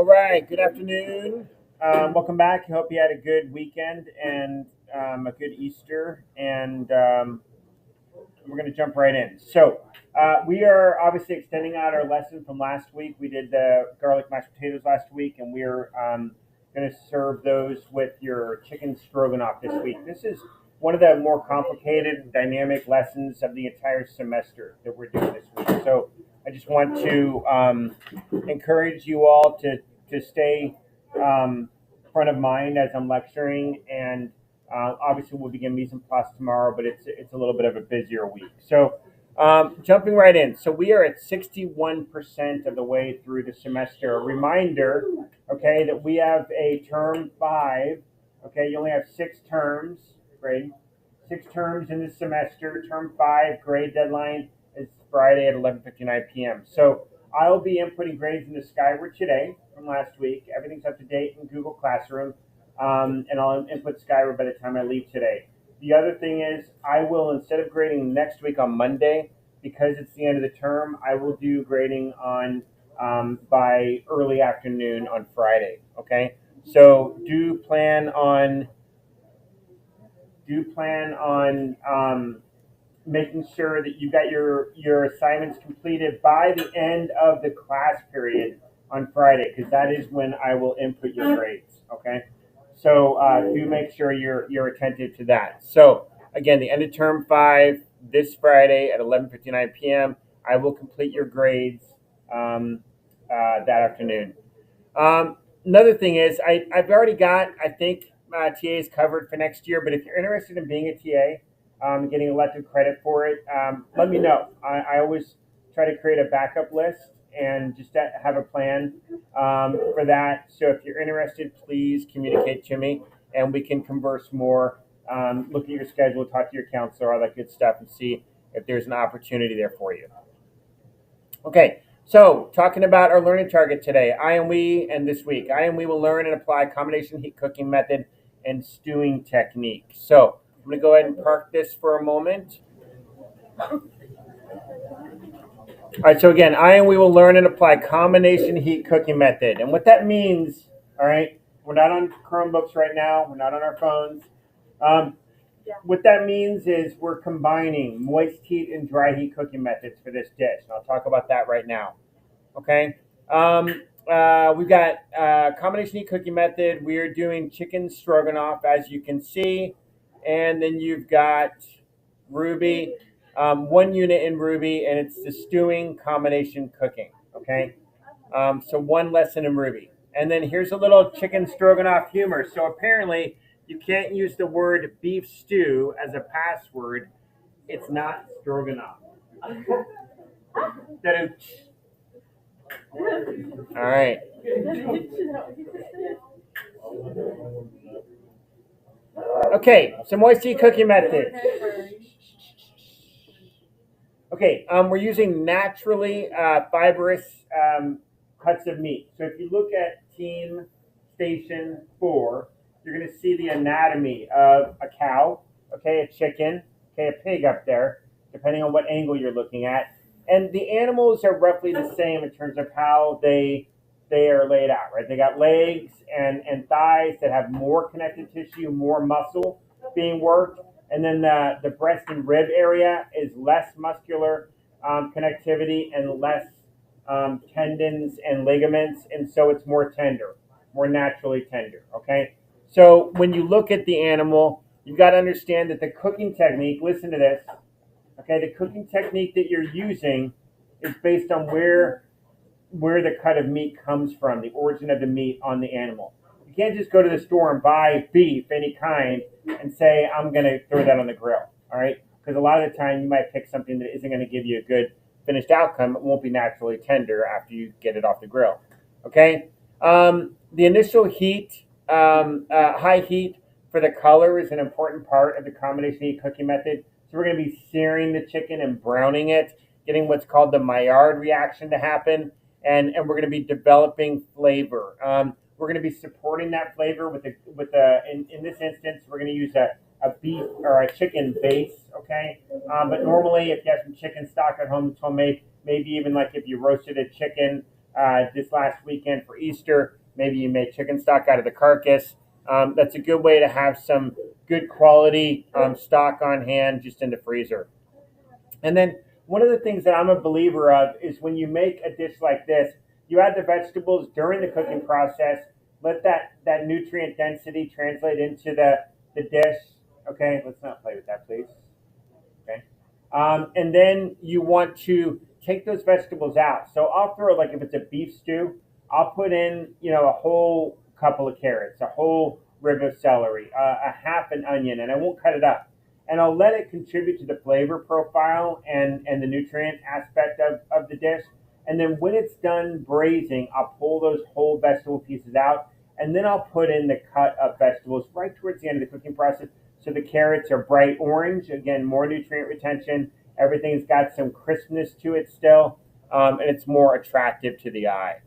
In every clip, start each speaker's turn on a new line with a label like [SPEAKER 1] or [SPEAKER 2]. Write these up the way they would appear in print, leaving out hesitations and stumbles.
[SPEAKER 1] All right, good afternoon. Welcome back. I hope you had a good weekend and a good Easter. And we're going to jump right in. We are obviously extending out our lesson from last week. We did the garlic mashed potatoes last week, and we're going to serve those with your chicken stroganoff this week. This is one of the more complicated and dynamic lessons of the entire semester that we're doing this week. So I just want to encourage you all to stay front of mind as I'm lecturing, and obviously we'll begin mise en place tomorrow, but it's a little bit of a busier week. So jumping right in. So we are at 61% of the way through the semester. A reminder, okay, that we have a term 5. Okay, you only have 6 terms, grade. 6 terms in this semester. Term 5 grade deadline is Friday at 11:59 p.m. So I'll be inputting grades into Skyward today from last week. Everything's up to date in Google Classroom, and I'll input Skyward by the time I leave today. The other thing is, I will, instead of grading next week on Monday, because it's the end of the term, I will do grading on by early afternoon on Friday. Okay, so do plan on making sure that you got your assignments completed by the end of the class period on Friday, because that is when I will input your grades. Okay, so do make sure you're attentive to that. So again, the end of term 5 this Friday at 11:59 p.m. I will complete your grades that afternoon. Another thing is I've already got, I think, TAs covered for next year. But if you're interested in being a TA, getting elective credit for it, let me know. I always try to create a backup list and just have a plan for that. So if you're interested, please communicate to me, and we can converse more. Look at your schedule, talk to your counselor, all that good stuff, and see if there's an opportunity there for you. Okay, so talking about our learning target today, I and we, and this week, I and we will learn and apply combination heat cooking method and stewing technique. So I'm going to go ahead and park this for a moment. All right, so again, I and we will learn and apply combination heat cooking method. And what that means, all right, we're not on Chromebooks right now, we're not on our phones. What that means is we're combining moist heat and dry heat cooking methods for this dish. And I'll talk about that right now. Okay. We've got combination heat cooking method. We are doing chicken stroganoff, as you can see. And then you've got Ruby, 1 unit in Ruby, and it's the stewing combination cooking. Okay. So 1 lesson in Ruby. And then here's a little chicken stroganoff humor. So apparently you can't use the word beef stew as a password. It's not stroganoff. All right. Okay, so moist heat cooking method. Okay, we're using naturally fibrous cuts of meat. So if you look at Team Station 4, you're going to see the anatomy of a cow, okay, a chicken, okay, a pig up there, depending on what angle you're looking at. And the animals are roughly the same in terms of how they are laid out, right? They got legs and thighs that have more connective tissue, more muscle being worked. And then the breast and rib area is less muscular connectivity and less tendons and ligaments. And so it's more tender, more naturally tender, okay? So when you look at the animal, you've got to understand that the cooking technique, listen to this, okay, the cooking technique that you're using is based on where the cut of meat comes from, the origin of the meat on the animal. You can't just go to the store and buy beef, any kind, and say, I'm going to throw that on the grill, all right? Because a lot of the time you might pick something that isn't going to give you a good finished outcome. It won't be naturally tender after you get it off the grill, okay? The initial heat, high heat for the color is an important part of the combination heat cooking method. So we're going to be searing the chicken and browning it, getting what's called the Maillard reaction to happen, and we're going to be developing flavor. We're going to be supporting that flavor with in this instance, we're going to use a beef or a chicken base, okay? But normally, if you have some chicken stock at home, it's homemade, maybe even like if you roasted a chicken this last weekend for Easter. Maybe you made chicken stock out of the carcass. That's a good way to have some good quality stock on hand just in the freezer. And then one of the things that I'm a believer of is when you make a dish like this, you add the vegetables during the cooking process. Let that nutrient density translate into the dish. Okay, let's not play with that, please. Okay. And then you want to take those vegetables out. So I'll throw, like if it's a beef stew, I'll put in, a whole couple of carrots, a whole rib of celery, a half an onion, and I won't cut it up. And I'll let it contribute to the flavor profile and the nutrient aspect of the dish. And then when it's done braising, I'll pull those whole vegetable pieces out. And then I'll put in the cut up vegetables right towards the end of the cooking process. So the carrots are bright orange, again, more nutrient retention. Everything's got some crispness to it still, and it's more attractive to the eye.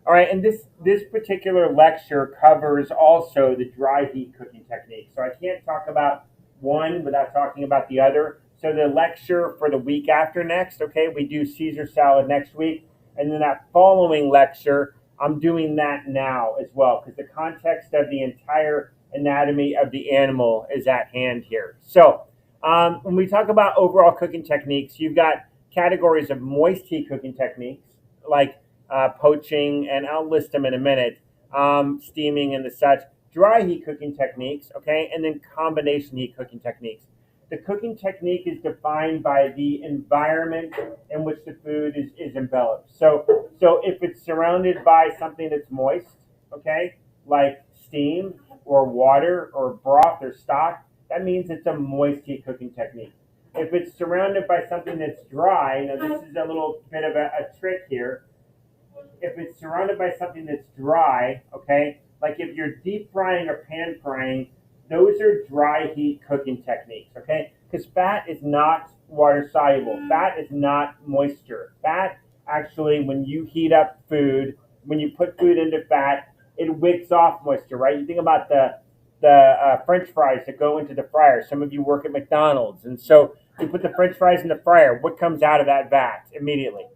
[SPEAKER 1] All right, and this particular lecture covers also the dry heat cooking technique. So I can't talk about one without talking about the other. So the lecture for the week after next, okay, we do Caesar salad next week, and then that following lecture, I'm doing that now as well, because the context of the entire anatomy of the animal is at hand here. So when we talk about overall cooking techniques, you've got categories of moist heat cooking techniques, like poaching, and I'll list them in a minute, steaming and the such, dry heat cooking techniques, okay, and then combination heat cooking techniques. The cooking technique is defined by the environment in which the food is enveloped. So if it's surrounded by something that's moist, okay, like steam or water or broth or stock, that means it's a moist heat cooking technique. If it's surrounded by something that's dry, now this is a little bit of a trick here. If it's surrounded by something that's dry, okay, like if you're deep frying or pan frying, those are dry heat cooking techniques, okay? Because fat is not water soluble. Fat is not moisture. Fat, actually, when you heat up food, when you put food into fat, it wicks off moisture, right? You think about the French fries that go into the fryer. Some of you work at McDonald's, and so you put the French fries in the fryer. What comes out of that vat immediately?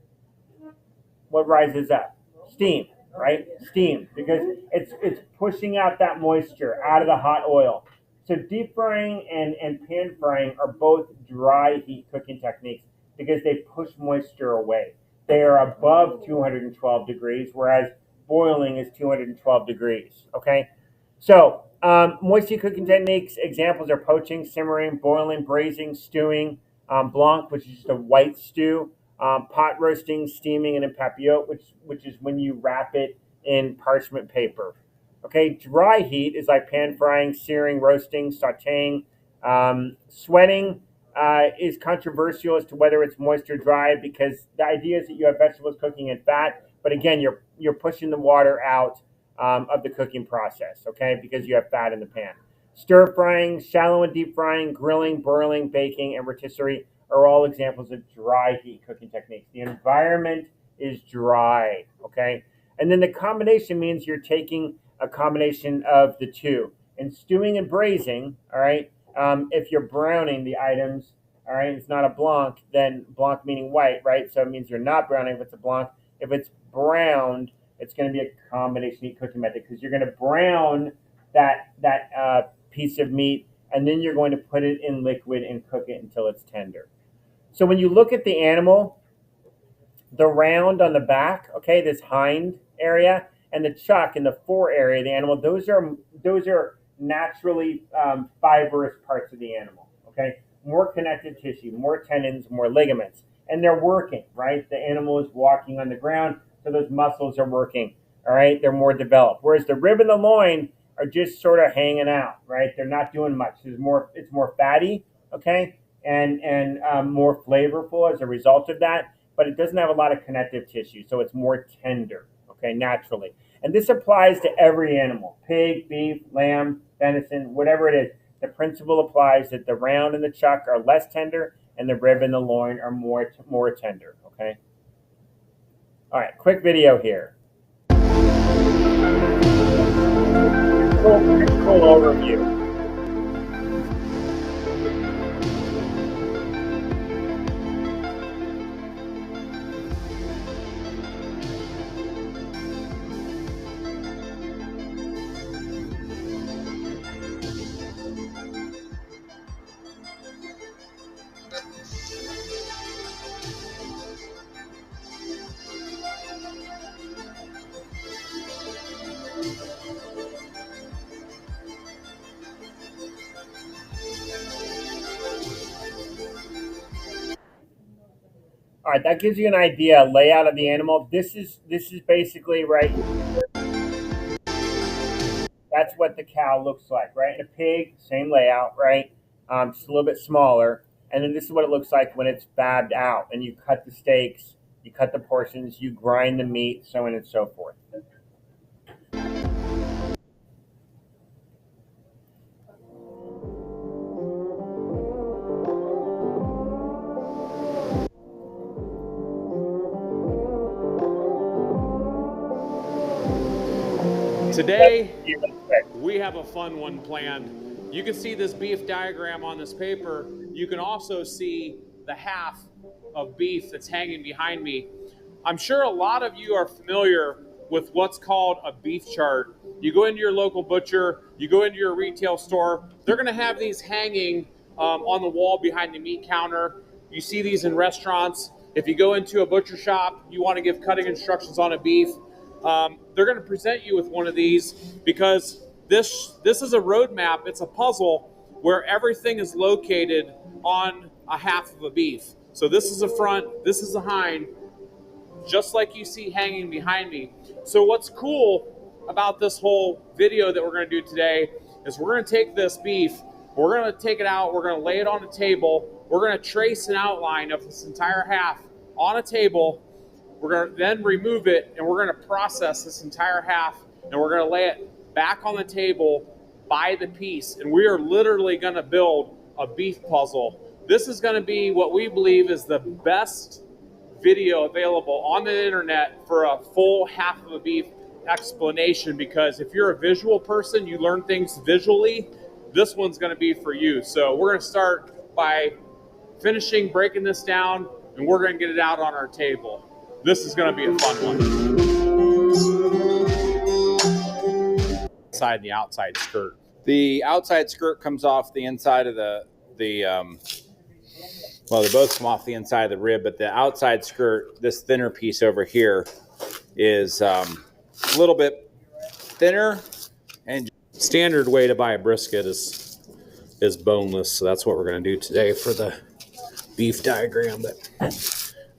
[SPEAKER 1] What rises up? Steam, right? Steam, because it's pushing out that moisture out of the hot oil. So deep frying and pan frying are both dry heat cooking techniques because they push moisture away. They are above 212 degrees, whereas boiling is 212 degrees, okay? So moist heat cooking techniques, examples are poaching, simmering, boiling, braising, stewing, blanc, which is just a white stew, pot roasting, steaming, and then papillote, which is when you wrap it in parchment paper. Okay, dry heat is like pan frying, searing, roasting, sautéing. Sweating is controversial as to whether it's moist or dry because the idea is that you have vegetables cooking in fat, but again, you're pushing the water out of the cooking process, okay, because you have fat in the pan. Stir frying, shallow and deep frying, grilling, broiling, baking, and rotisserie are all examples of dry heat cooking techniques. The environment is dry, okay? And then the combination means you're taking a combination of the two. In stewing and braising, all right, if you're browning the items, all right, it's not a blanc, then blanc meaning white, right? So it means you're not browning if it's a blanc. If it's browned, it's going to be a combination heat cooking method because you're going to brown that piece of meat, and then you're going to put it in liquid and cook it until it's tender. So when you look at the animal, the round on the back, okay, this hind area, and the chuck in the fore area of the animal, those are naturally fibrous parts of the animal, okay? More connective tissue, more tendons, more ligaments, and they're working, right? The animal is walking on the ground, so those muscles are working, all right? They're more developed. Whereas the rib and the loin are just sort of hanging out, right? They're not doing much. It's more fatty, okay, and more flavorful as a result of that, but it doesn't have a lot of connective tissue, so it's more tender, okay, naturally. And this applies to every animal, pig, beef, lamb, venison, whatever it is. The principle applies that the round and the chuck are less tender and the rib and the loin are more tender, okay? All right, quick video here. Cool overview. All right, that gives you an idea layout of the animal. This is basically right. That's what the cow looks like, right? And a pig, same layout, right? Just a little bit smaller. And then this is what it looks like when it's babbed out. And you cut the steaks, you cut the portions, you grind the meat, so on and so forth.
[SPEAKER 2] Today, we have a fun one planned. You can see this beef diagram on this paper. You can also see the half of beef that's hanging behind me. I'm sure a lot of you are familiar with what's called a beef chart. You go into your local butcher, you go into your retail store, they're going to have these hanging on the wall behind the meat counter. You see these in restaurants. If you go into a butcher shop, you want to give cutting instructions on a beef. They're going to present you with one of these because this is a roadmap. It's a puzzle where everything is located on a half of a beef. So this is the front, this is the hind, just like you see hanging behind me. So what's cool about this whole video that we're going to do today is we're going to take this beef, we're going to take it out, we're going to lay it on a table, we're going to trace an outline of this entire half on a table. We're going to then remove it and we're going to process this entire half and we're going to lay it back on the table by the piece. And we are literally going to build a beef puzzle. This is going to be what we believe is the best video available on the internet for a full half of a beef explanation, because if you're a visual person, you learn things visually, this one's going to be for you. So we're going to start by finishing breaking this down and we're going to get it out on our table. This is going to be a fun one. Inside and the outside skirt.
[SPEAKER 3] The outside skirt comes off the inside of well, they both come off the inside of the rib, but the outside skirt, this thinner piece over here, is a little bit thinner. And standard way to buy a brisket is boneless, so that's what we're going to do today for the beef diagram. But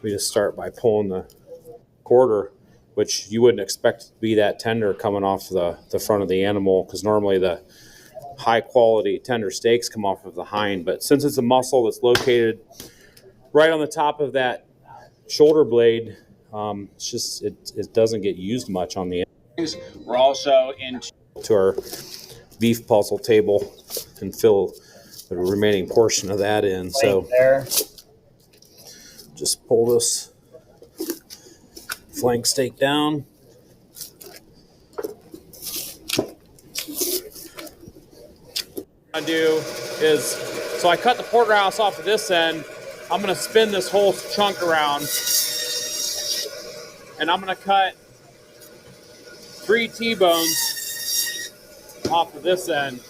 [SPEAKER 3] we just start by pulling the quarter, which you wouldn't expect to be that tender coming off the front of the animal, because normally the high quality tender steaks come off of the hind. But since it's a muscle that's located right on the top of that shoulder blade, it's just it doesn't get used much on the end. We're also into our beef puzzle table and fill the remaining portion of that in. So
[SPEAKER 1] there.
[SPEAKER 3] Just pull this flank steak down.
[SPEAKER 2] What I do is, so I cut the porterhouse off of this end. I'm going to spin this whole chunk around and I'm going to cut 3 T-bones off of this end.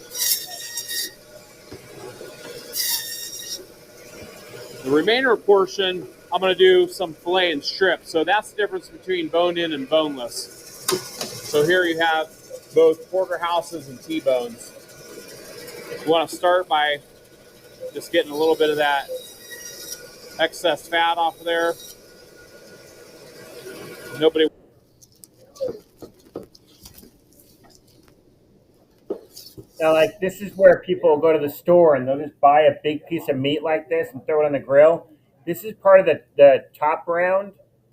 [SPEAKER 2] The remainder portion, I'm going to do some fillet and strip. So that's the difference between bone-in and boneless. So here you have both porterhouses and T-bones. You want to start by just getting a little bit of that excess fat off of there. Nobody.
[SPEAKER 1] Now, like, this is where people go to the store and they'll just buy a big piece of meat like this and throw it on the grill. This is part of the top round.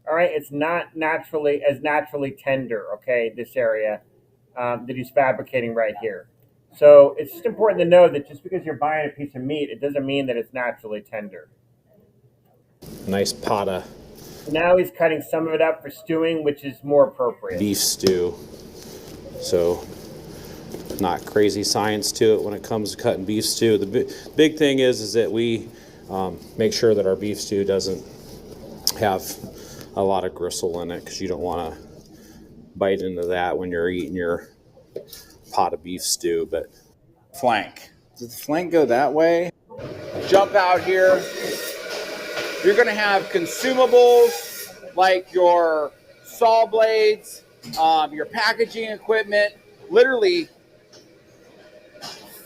[SPEAKER 1] All right, it's not naturally tender. Okay, this area that he's fabricating right here. So it's just important to know that just because you're buying a piece of meat, it doesn't mean that it's naturally tender.
[SPEAKER 3] Nice pot of
[SPEAKER 1] Now he's cutting some of it up for stewing, which is more appropriate.
[SPEAKER 3] beef stew. So not crazy science to it when it comes to cutting beef stew. The big thing is that we make sure that our beef stew doesn't have a lot of gristle in it, because you don't want to bite into that when you're eating your pot of beef stew. But flank. Does the flank go that way? Jump out here. You're going to have consumables like your saw blades, your packaging equipment, literally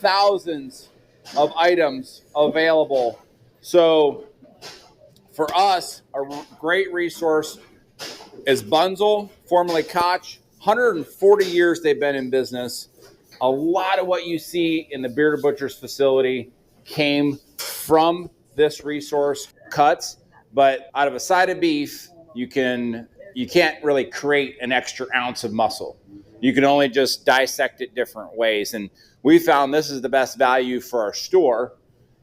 [SPEAKER 3] thousands of items available. So For us, a great resource is Bunzel, formerly Koch. 140 years they've been in business. A lot of what you see in the Bearded Butcher's facility came from this resource, cuts. But out of a side of beef, you can't really create an extra ounce of muscle. You can only just dissect it different ways. And we found this is the best value for our store.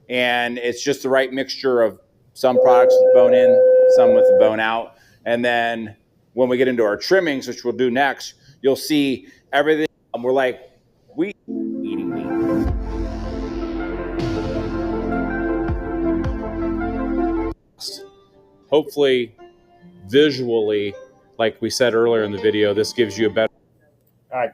[SPEAKER 3] And it's just the right mixture of some products with bone in, some with the bone out. And then when we get into our trimmings, which we'll do next, you'll see everything. We're like, we eating meat. Hopefully, visually, like we said earlier in the video, this gives you a better.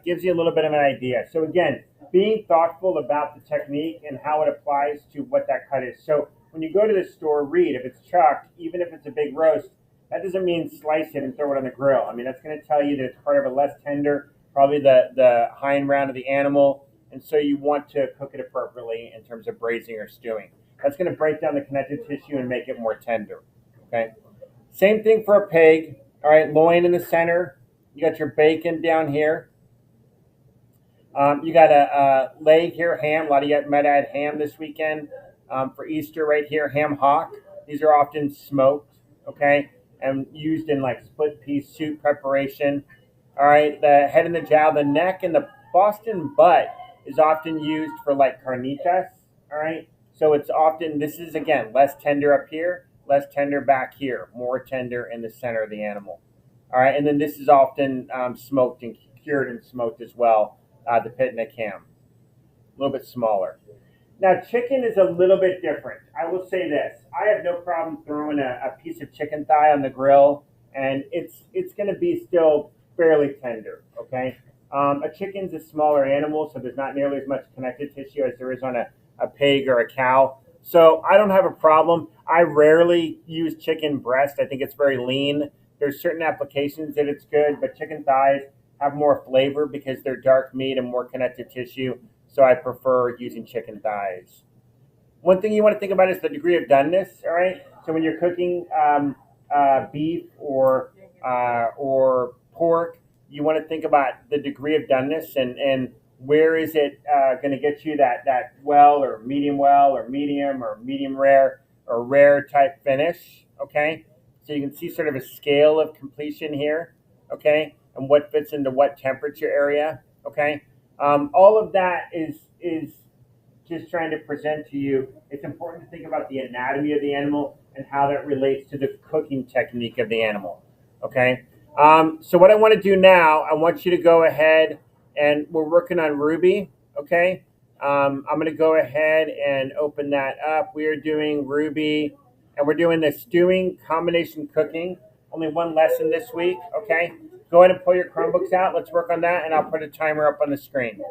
[SPEAKER 1] Gives you a little bit of an idea. So again, being thoughtful about the technique and how it applies to what that cut is. So when you go to the store, read if it's chucked, even if it's a big roast, that doesn't mean slice it and throw it on the grill. I mean, that's going to tell you that it's part of a less tender, probably the hind round of the animal. And so you want to cook it appropriately in terms of braising or stewing. That's going to break down the connective tissue and make it more tender. Okay. Same thing for a pig. All right, loin in the center. You got your bacon down here. You got a leg here, ham. A lot of you might add ham this weekend for Easter right here, ham hock. These are often smoked, okay, and used in like split pea soup preparation. All right, the head and the jowl, the neck and the Boston butt is often used for like carnitas. All right, so it's often, this is again less tender up here, less tender back here, more tender in the center of the animal. All right, and then this is often smoked and cured and smoked as well. The pit neck ham, a little bit smaller. Now, chicken is a little bit different. I will say this: I have no problem throwing a piece of chicken thigh on the grill, and it's going to be still fairly tender. Okay, a chicken's a smaller animal, so there's not nearly as much connective tissue as there is on a pig or a cow. So I don't have a problem. I rarely use chicken breast. I think it's very lean. There's certain applications that it's good, but chicken thighs have more flavor because they're dark meat and more connective tissue. So I prefer using chicken thighs. One thing you want to think about is the degree of doneness. All right. So when you're cooking beef or pork, you want to think about the degree of doneness and where is it going to get you that well or medium rare or rare type finish. Okay. So you can see sort of a scale of completion here. Okay. And what fits into what temperature area, okay? All of that is just trying to present to you. It's important to think about the anatomy of the animal and how that relates to the cooking technique of the animal, okay? So what I want to do now, I want you to go ahead and we're working on Ruby, okay? I'm going to go ahead and open that up. We are doing Ruby, and we're doing the stewing combination cooking. Only one lesson this week, okay? Go ahead and pull your Chromebooks out. Let's work on that, and I'll put a timer up on the screen.